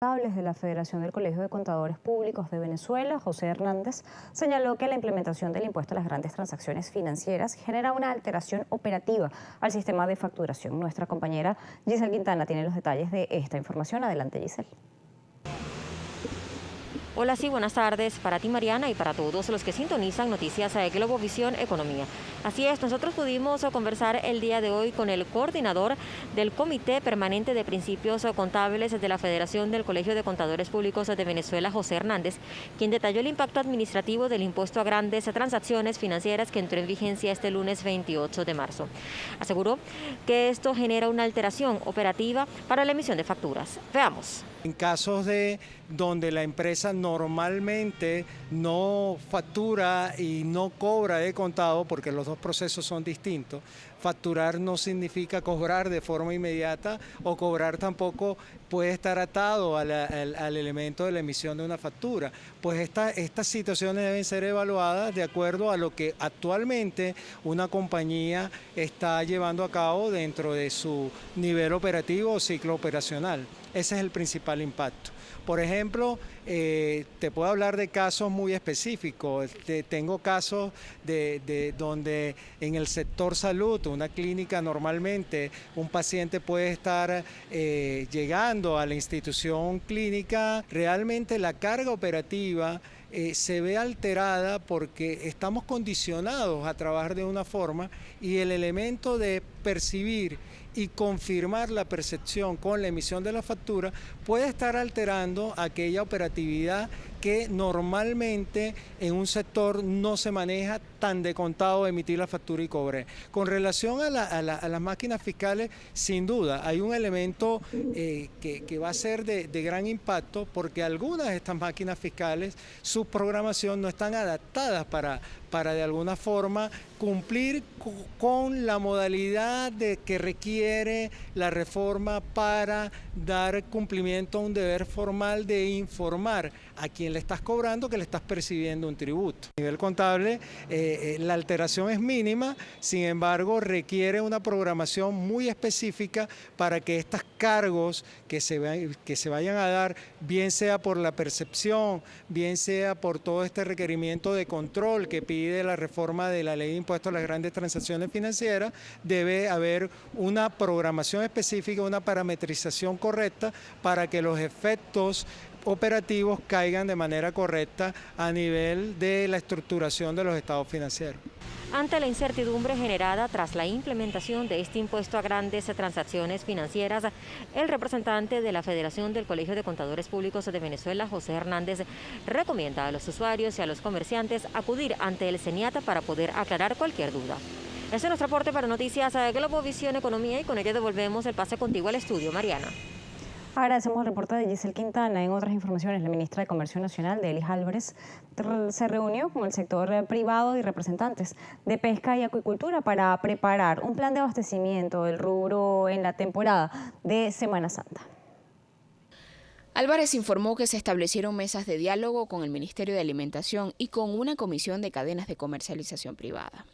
Contables de la Federación del Colegio de Contadores Públicos de Venezuela, José Hernández, señaló que la implementación del impuesto a las grandes transacciones financieras genera una alteración operativa al sistema de facturación. Nuestra compañera Giselle Quintana tiene los detalles de esta información. Adelante, Giselle. Hola, sí, buenas tardes para ti, Mariana, y para todos los que sintonizan Noticias de Globovisión Economía. Así es, nosotros pudimos conversar el día de hoy con el coordinador del Comité Permanente de Principios Contables de la Federación del Colegio de Contadores Públicos de Venezuela, José Hernández, quien detalló el impacto administrativo del impuesto a grandes transacciones financieras que entró en vigencia este lunes 28 de marzo. Aseguró que esto genera una alteración operativa para la emisión de facturas. Veamos. En casos de donde la empresa normalmente no factura y no cobra de contado, porque los dos procesos son distintos, facturar no significa cobrar de forma inmediata o cobrar tampoco puede estar atado al elemento de la emisión de una factura. Pues estas situaciones deben ser evaluadas de acuerdo a lo que actualmente una compañía está llevando a cabo dentro de su nivel operativo o ciclo operacional. Ese es el principal impacto. Por ejemplo, te puedo hablar de casos muy específicos. Tengo casos de donde en el sector salud, una clínica normalmente, un paciente puede estar llegando a la institución clínica. Realmente la carga operativa se ve alterada porque estamos condicionados a trabajar de una forma y el elemento de percibir y confirmar la percepción con la emisión de la factura puede estar alterando aquella operatividad que normalmente en un sector no se maneja tan de contado emitir la factura y cobre. Con relación a las máquinas fiscales, sin duda, hay un elemento que va a ser de gran impacto porque algunas de estas máquinas fiscales, su programación no están adaptadas para de alguna forma cumplir con la modalidad que requiere la reforma para dar cumplimiento a un deber formal de informar a quien le estás cobrando que le estás percibiendo un tributo. A nivel contable, la alteración es mínima, sin embargo, requiere una programación muy específica para que estos cargos que se vayan a dar, bien sea por la percepción, bien sea por todo este requerimiento de control que pide la reforma de la ley de impuestos a las grandes transacciones financieras, debe haber una programación específica, una parametrización correcta para que los efectos operativos caigan de manera correcta a nivel de la estructuración de los estados financieros. Ante la incertidumbre generada tras la implementación de este impuesto a grandes transacciones financieras, el representante de la Federación del Colegio de Contadores Públicos de Venezuela, José Hernández, recomienda a los usuarios y a los comerciantes acudir ante el CENIAT para poder aclarar cualquier duda. Ese es nuestro aporte para Noticias de Globovisión Economía y con ello devolvemos el pase contigo al estudio, Mariana. Agradecemos el reporte de Giselle Quintana. En otras informaciones, la ministra de Comercio Nacional, Delis Álvarez, se reunió con el sector privado y representantes de pesca y acuicultura para preparar un plan de abastecimiento del rubro en la temporada de Semana Santa. Álvarez informó que se establecieron mesas de diálogo con el Ministerio de Alimentación y con una comisión de cadenas de comercialización privada.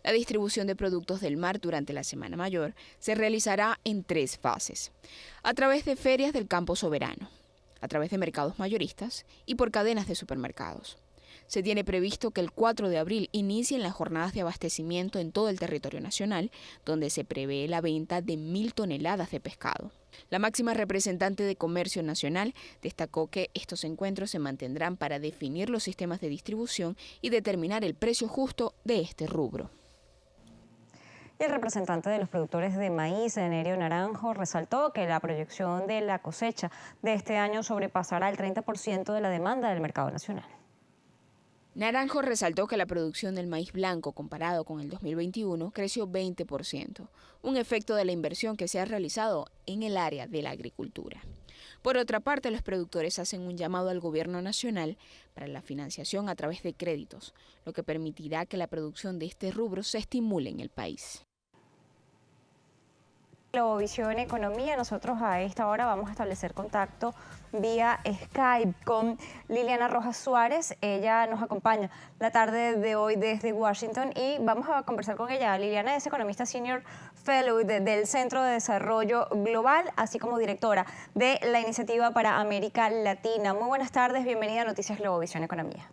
La distribución de productos del mar durante la Semana Mayor se realizará en 3 fases, a través de ferias del campo soberano, a través de mercados mayoristas y por cadenas de supermercados. Se tiene previsto que el 4 de abril inicien las jornadas de abastecimiento en todo el territorio nacional, donde se prevé la venta de 1.000 toneladas de pescado. La máxima representante de Comercio Nacional destacó que estos encuentros se mantendrán para definir los sistemas de distribución y determinar el precio justo de este rubro. Y el representante de los productores de maíz, Nerio Naranjo, resaltó que la proyección de la cosecha de este año sobrepasará el 30% de la demanda del mercado nacional. Naranjo resaltó que la producción del maíz blanco comparado con el 2021 creció 20%, un efecto de la inversión que se ha realizado en el área de la agricultura. Por otra parte, los productores hacen un llamado al gobierno nacional para la financiación a través de créditos, lo que permitirá que la producción de este rubro se estimule en el país. Globovisión Economía, nosotros a esta hora vamos a establecer contacto vía Skype con Liliana Rojas Suárez. Ella nos acompaña la tarde de hoy desde Washington y vamos a conversar con ella. Liliana es economista senior Fellow del Centro de Desarrollo Global, así como directora de la Iniciativa para América Latina. Muy buenas tardes, bienvenida a Noticias Globovisión Economía.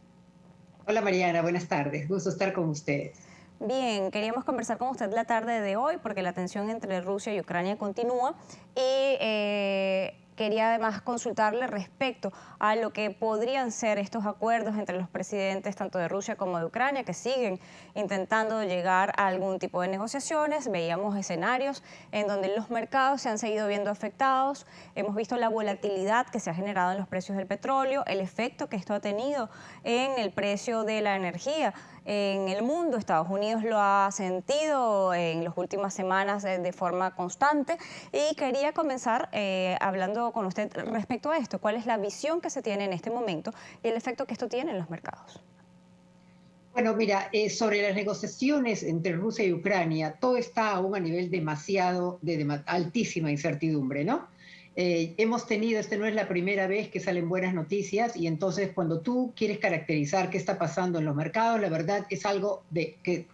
Hola Mariana, buenas tardes, gusto estar con ustedes. Bien, queríamos conversar con usted la tarde de hoy porque la tensión entre Rusia y Ucrania continúa y quería además consultarle respecto a lo que podrían ser estos acuerdos entre los presidentes tanto de Rusia como de Ucrania, que siguen intentando llegar a algún tipo de negociaciones. Veíamos escenarios en donde los mercados se han seguido viendo afectados. Hemos visto la volatilidad que se ha generado en los precios del petróleo, el efecto que esto ha tenido en el precio de la energía en el mundo. Estados Unidos lo ha sentido en las últimas semanas de forma constante y quería comenzar hablando con usted respecto a esto. ¿Cuál es la visión que se tiene en este momento y el efecto que esto tiene en los mercados? Bueno, mira, sobre las negociaciones entre Rusia y Ucrania, todo está aún a nivel de altísima incertidumbre, ¿no? Hemos tenido, no es la primera vez que salen buenas noticias y entonces cuando tú quieres caracterizar qué está pasando en los mercados, la verdad es algo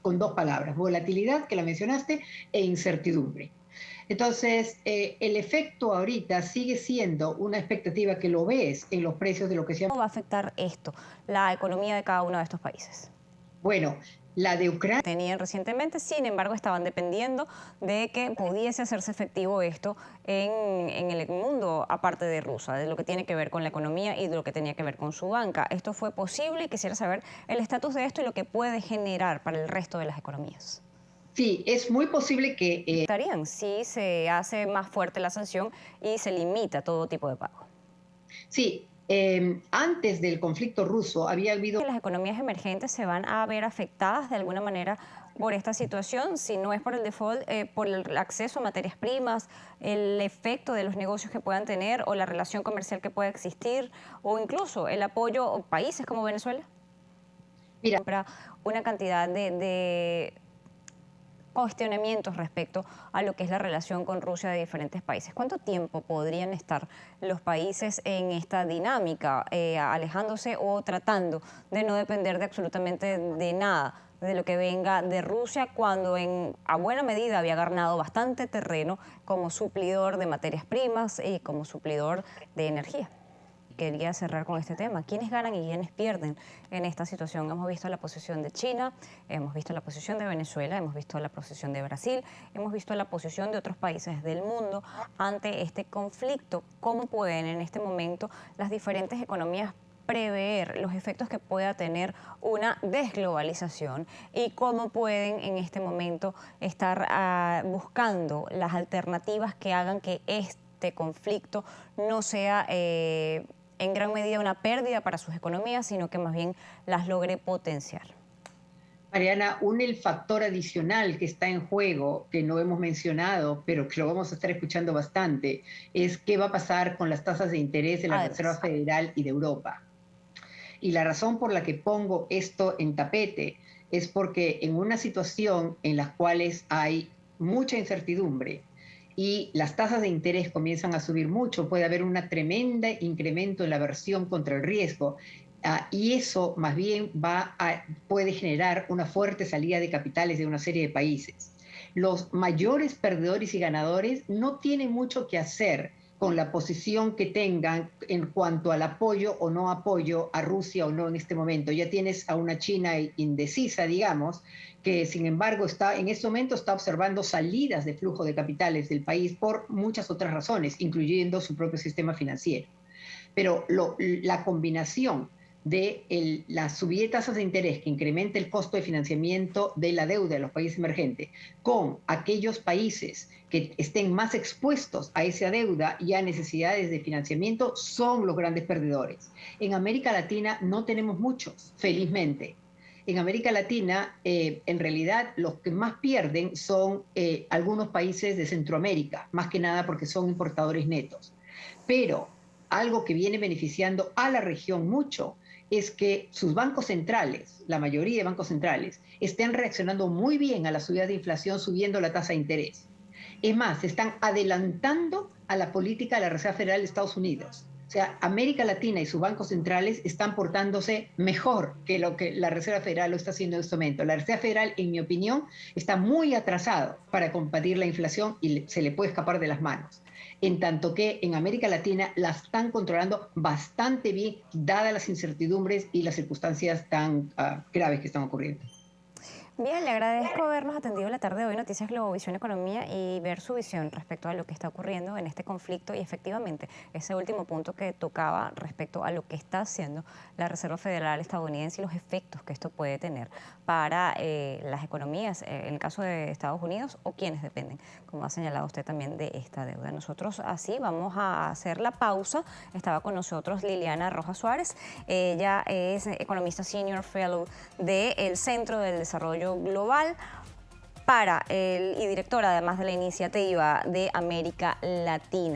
con dos palabras, volatilidad, que la mencionaste, e incertidumbre. Entonces, el efecto ahorita sigue siendo una expectativa que lo ves en los precios de lo que se llama... ¿Cómo va a afectar esto, la economía de cada uno de estos países? Bueno, la de Ucrania tenían recientemente, sin embargo, estaban dependiendo de que pudiese hacerse efectivo esto en el mundo, aparte de Rusia, de lo que tiene que ver con la economía y de lo que tenía que ver con su banca. ¿Esto fue posible? Y quisiera saber el estatus de esto y lo que puede generar para el resto de las economías. Sí, es muy posible que... estarían si se hace más fuerte la sanción y se limita todo tipo de pago. Sí. Antes del conflicto ruso había habido... Las economías emergentes se van a ver afectadas de alguna manera por esta situación, si no es por el default, por el acceso a materias primas, el efecto de los negocios que puedan tener o la relación comercial que pueda existir o incluso el apoyo a países como Venezuela. Mira, para una cantidad de cuestionamientos respecto a lo que es la relación con Rusia de diferentes países. ¿Cuánto tiempo podrían estar los países en esta dinámica, alejándose o tratando de no depender de absolutamente de nada de lo que venga de Rusia, cuando a buena medida había ganado bastante terreno como suplidor de materias primas y como suplidor de energía? Quería cerrar con este tema. ¿Quiénes ganan y quiénes pierden en esta situación? Hemos visto la posición de China, hemos visto la posición de Venezuela, hemos visto la posición de Brasil, hemos visto la posición de otros países del mundo ante este conflicto. ¿Cómo pueden en este momento las diferentes economías prever los efectos que pueda tener una desglobalización y cómo pueden en este momento estar buscando las alternativas que hagan que este conflicto no sea en gran medida una pérdida para sus economías, sino que más bien las logre potenciar? Mariana, el factor adicional que está en juego, que no hemos mencionado, pero que lo vamos a estar escuchando bastante, es qué va a pasar con las tasas de interés de la Reserva Federal y de Europa. Y la razón por la que pongo esto en tapete es porque en una situación en la cual hay mucha incertidumbre y las tasas de interés comienzan a subir mucho, puede haber un tremendo incremento en la aversión contra el riesgo, y eso más bien puede generar una fuerte salida de capitales de una serie de países. Los mayores perdedores y ganadores no tienen mucho que hacer con la posición que tengan en cuanto al apoyo o no apoyo a Rusia o no en este momento. Ya tienes a una China indecisa, digamos, que sin embargo en este momento está observando salidas de flujo de capitales del país por muchas otras razones, incluyendo su propio sistema financiero. Pero la combinación de la subida de tasas de interés que incrementa el costo de financiamiento de la deuda de los países emergentes con aquellos países que estén más expuestos a esa deuda y a necesidades de financiamiento son los grandes perdedores. En América Latina no tenemos muchos, felizmente. En América Latina, en realidad, los que más pierden son algunos países de Centroamérica, más que nada porque son importadores netos. Pero algo que viene beneficiando a la región mucho es que sus bancos centrales, la mayoría de bancos centrales, estén reaccionando muy bien a la subida de inflación, subiendo la tasa de interés. Es más, se están adelantando a la política de la Reserva Federal de Estados Unidos. O sea, América Latina y sus bancos centrales están portándose mejor que lo que la Reserva Federal lo está haciendo en este momento. La Reserva Federal, en mi opinión, está muy atrasado para combatir la inflación y se le puede escapar de las manos. En tanto que en América Latina la están controlando bastante bien, dadas las incertidumbres y las circunstancias tan graves que están ocurriendo. Bien, le agradezco habernos atendido la tarde de hoy, Noticias Globovisión Economía, y ver su visión respecto a lo que está ocurriendo en este conflicto y efectivamente ese último punto que tocaba respecto a lo que está haciendo la Reserva Federal estadounidense y los efectos que esto puede tener para las economías, en el caso de Estados Unidos o quienes dependen, como ha señalado usted también, de esta deuda. Nosotros así vamos a hacer la pausa. Estaba con nosotros Liliana Rojas Suárez, ella es economista senior fellow del Centro del Desarrollo Global y directora además de la iniciativa de América Latina.